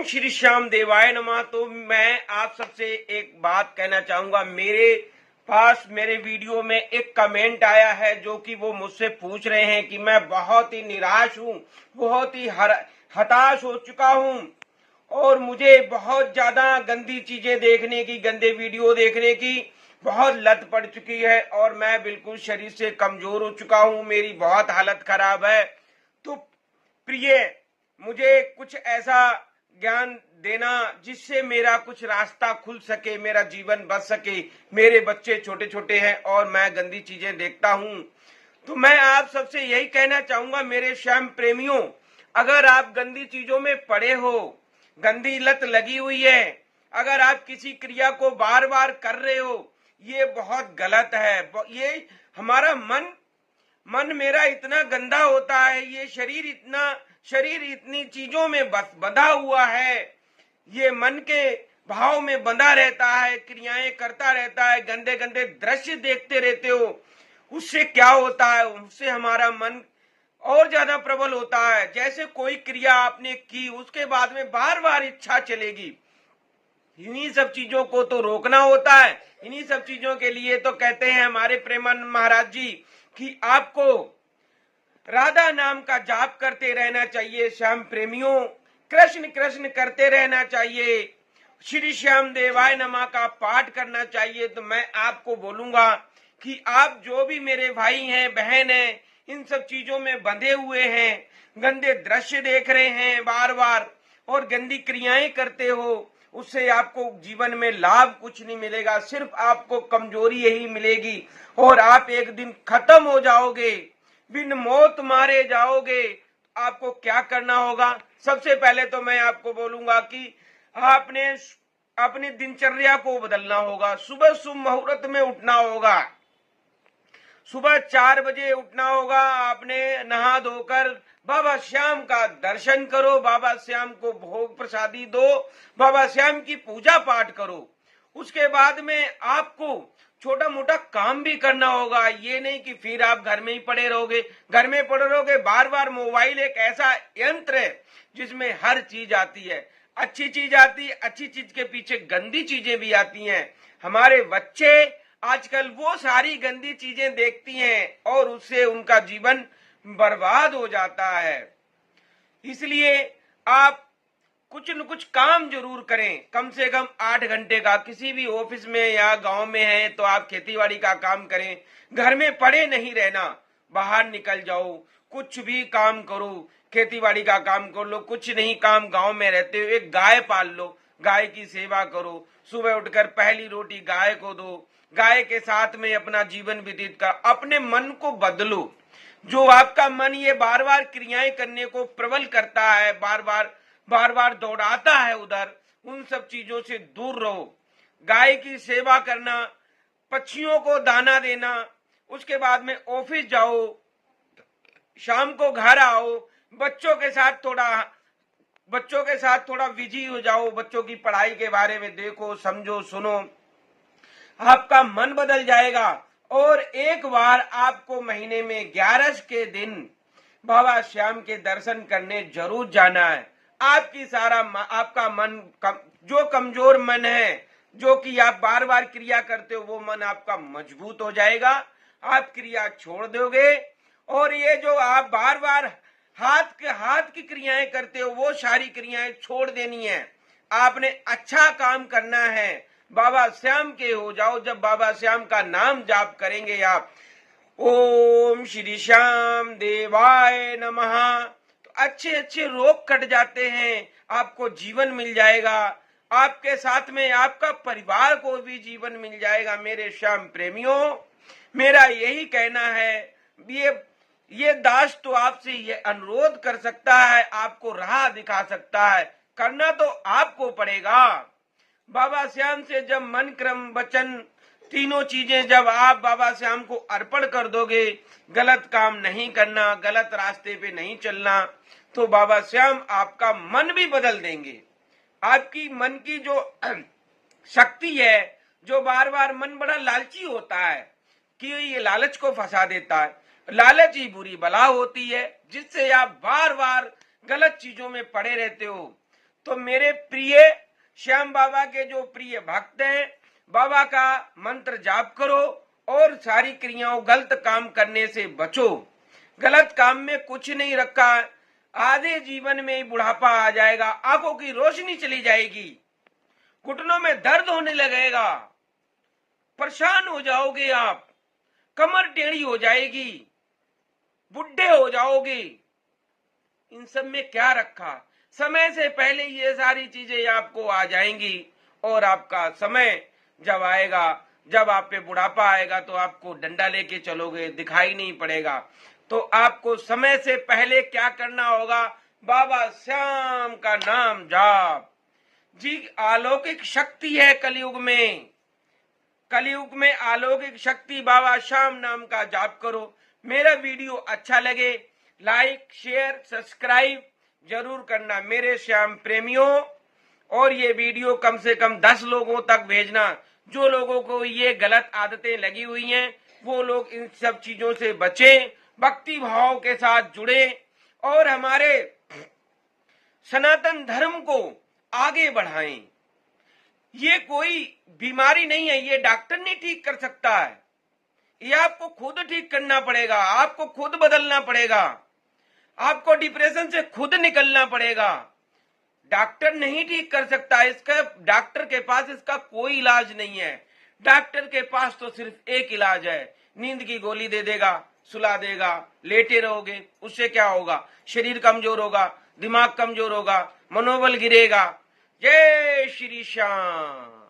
श्री श्याम देवाय नमः। तो मैं आप सबसे एक बात कहना चाहूंगा। मेरे पास मेरे वीडियो में एक कमेंट आया है जो कि वो मुझसे पूछ रहे हैं कि मैं बहुत ही निराश हूं, बहुत ही हताश हो चुका हूं और मुझे बहुत ज्यादा गंदी चीजें देखने की, गंदे वीडियो देखने की बहुत लत पड़ चुकी है और मैं बिल्कुल शरीर से कमजोर हो चुका हूं। मेरी बहुत हालत खराब है। तो प्रिय, मुझे कुछ ऐसा ज्ञान देना जिससे मेरा कुछ रास्ता खुल सके, मेरा जीवन बच सके। मेरे बच्चे छोटे छोटे हैं और मैं गंदी चीजें देखता हूं। तो मैं आप सबसे यही कहना चाहूंगा मेरे श्याम प्रेमियों, अगर आप गंदी चीजों में पड़े हो, गंदी लत लगी हुई है, अगर आप किसी क्रिया को बार बार कर रहे हो, ये बहुत गलत है। ये हमारा मन मेरा इतना गंदा होता है, ये शरीर इतनी चीजों में बंधा हुआ है, ये मन के भाव में बंधा रहता है, क्रियाएं करता रहता है, गंदे गंदे दृश्य देखते रहते हो। उससे क्या होता है, उससे हमारा मन और ज्यादा प्रबल होता है। जैसे कोई क्रिया आपने की, उसके बाद में बार बार इच्छा चलेगी। इन्हीं सब चीजों को तो रोकना होता है। इन्हीं सब चीजों के लिए तो कहते हैं हमारे प्रेमानंद महाराज जी कि आपको राधा नाम का जाप करते रहना चाहिए। श्याम प्रेमियों, कृष्ण कृष्ण करते रहना चाहिए। श्री श्याम देवाय नमः का पाठ करना चाहिए। तो मैं आपको बोलूंगा कि आप जो भी मेरे भाई हैं, बहन हैं, इन सब चीजों में बंधे हुए हैं, गंदे दृश्य देख रहे हैं बार बार और गंदी क्रियाएं करते हो, उससे आपको जीवन में लाभ कुछ नहीं मिलेगा, सिर्फ आपको कमजोरी यही मिलेगी और आप एक दिन खत्म हो जाओगे, बिन मौत मारे जाओगे। आपको क्या करना होगा? सबसे पहले तो मैं आपको बोलूंगा कि आपने अपनी दिनचर्या को बदलना होगा। सुबह शुभ मुहूर्त में उठना होगा, सुबह 4 बजे उठना होगा। आपने नहा धोकर बाबा श्याम का दर्शन करो, बाबा श्याम को भोग प्रसादी दो, बाबा श्याम की पूजा पाठ करो। उसके बाद में आपको छोटा मोटा काम भी करना होगा। ये नहीं कि फिर आप घर में ही पड़े रहोगे। घर में पड़े रहोगे बार बार। मोबाइल एक ऐसा यंत्र है जिसमें हर चीज आती है, अच्छी चीज आती है, अच्छी चीज के पीछे गंदी चीजें भी आती हैं। हमारे बच्चे आजकल वो सारी गंदी चीजें देखती हैं और उससे उनका जीवन बर्बाद हो जाता है। इसलिए आप कुछ न कुछ काम जरूर करें, कम से कम 8 घंटे का। किसी भी ऑफिस में या गांव में है तो आप खेतीबाड़ी का काम करें। घर में पड़े नहीं रहना, बाहर निकल जाओ, कुछ भी काम करो, खेतीबाड़ी का काम कर लो। कुछ नहीं काम गांव में रहते हो, एक गाय पाल लो, गाय की सेवा करो। सुबह उठकर पहली रोटी गाय को दो, गाय के साथ में अपना जीवन व्यतीत कर। अपने मन को बदलो। जो आपका मन ये बार बार क्रियाएं करने को प्रबल करता है, बार बार दौड़ाता है उधर, उन सब चीजों से दूर रहो। गाय की सेवा करना, पक्षियों को दाना देना, उसके बाद में ऑफिस जाओ, शाम को घर आओ, बच्चों के साथ थोड़ा बिजी हो जाओ। बच्चों की पढ़ाई के बारे में देखो, समझो, सुनो। आपका मन बदल जाएगा। और एक बार आपको महीने में 11 के दिन बाबा श्याम के दर्शन करने जरूर जाना है। आपका मन जो कमजोर मन है, जो कि आप बार बार क्रिया करते हो, वो मन आपका मजबूत हो जाएगा। आप क्रिया छोड़ दोगे और ये जो आप बार बार हाथ की क्रियाएं करते हो, वो सारी क्रियाएं छोड़ देनी है। आपने अच्छा काम करना है, बाबा श्याम के हो जाओ। जब बाबा श्याम का नाम जाप करेंगे आप, ओम श्री श्याम देवाय नमः, तो अच्छे अच्छे रोग कट जाते हैं, आपको जीवन मिल जाएगा। आपके साथ में आपका परिवार को भी जीवन मिल जाएगा। मेरे श्याम प्रेमियों, मेरा यही कहना है। ये दास तो आपसे ये अनुरोध कर सकता है, आपको राह दिखा सकता है, करना तो आपको पड़ेगा। बाबा श्याम से जब मन क्रम वचन तीनों चीजें जब आप बाबा श्याम को अर्पण कर दोगे, गलत काम नहीं करना, गलत रास्ते पे नहीं चलना, तो बाबा श्याम आपका मन भी बदल देंगे। आपकी मन की जो शक्ति है, जो बार बार मन बड़ा लालची होता है कि ये लालच को फंसा देता है। लालच ही बुरी बला होती है, जिससे आप बार बार गलत चीजों में पड़े रहते हो। तो मेरे प्रिय श्याम बाबा के जो प्रिय भक्त हैं, बाबा का मंत्र जाप करो और सारी क्रियाओं, गलत काम करने से बचो। गलत काम में कुछ नहीं रखा, आधे जीवन में ही बुढ़ापा आ जाएगा, आंखों की रोशनी चली जाएगी, घुटनों में दर्द होने लगेगा, परेशान हो जाओगे आप, कमर टेढ़ी हो जाएगी, बुढ़े हो जाओगे। इन सब में क्या रखा? समय से पहले ये सारी चीजें आपको आ जाएंगी और आपका समय जब आएगा, जब आप पे बुढ़ापा आएगा तो आपको डंडा लेके चलोगे, दिखाई नहीं पड़ेगा। तो आपको समय से पहले क्या करना होगा? बाबा श्याम का नाम जाप। जी अलौकिक शक्ति है कलयुग में, कलयुग में अलौकिक शक्ति, बाबा श्याम नाम का जाप करो। मेरा वीडियो अच्छा लगे लाइक शेयर सब्सक्राइब जरूर करना मेरे श्याम प्रेमियों, और ये वीडियो कम से कम 10 लोगों तक भेजना। जो लोगों को ये गलत आदतें लगी हुई हैं वो लोग इन सब चीजों से बचें, भक्ति भाव के साथ जुड़े और हमारे सनातन धर्म को आगे बढ़ाएं। ये कोई बीमारी नहीं है, ये डॉक्टर नहीं ठीक कर सकता है, ये आपको खुद ठीक करना पड़ेगा, आपको खुद बदलना पड़ेगा, आपको डिप्रेशन से खुद निकलना पड़ेगा। डॉक्टर नहीं ठीक कर सकता, इसका डॉक्टर के पास इसका कोई इलाज नहीं है। डॉक्टर के पास तो सिर्फ एक इलाज है, नींद की गोली दे देगा, सुला देगा, लेटे रहोगे, उससे क्या होगा? शरीर कमजोर होगा, दिमाग कमजोर होगा, मनोबल गिरेगा। जय श्री श्याम।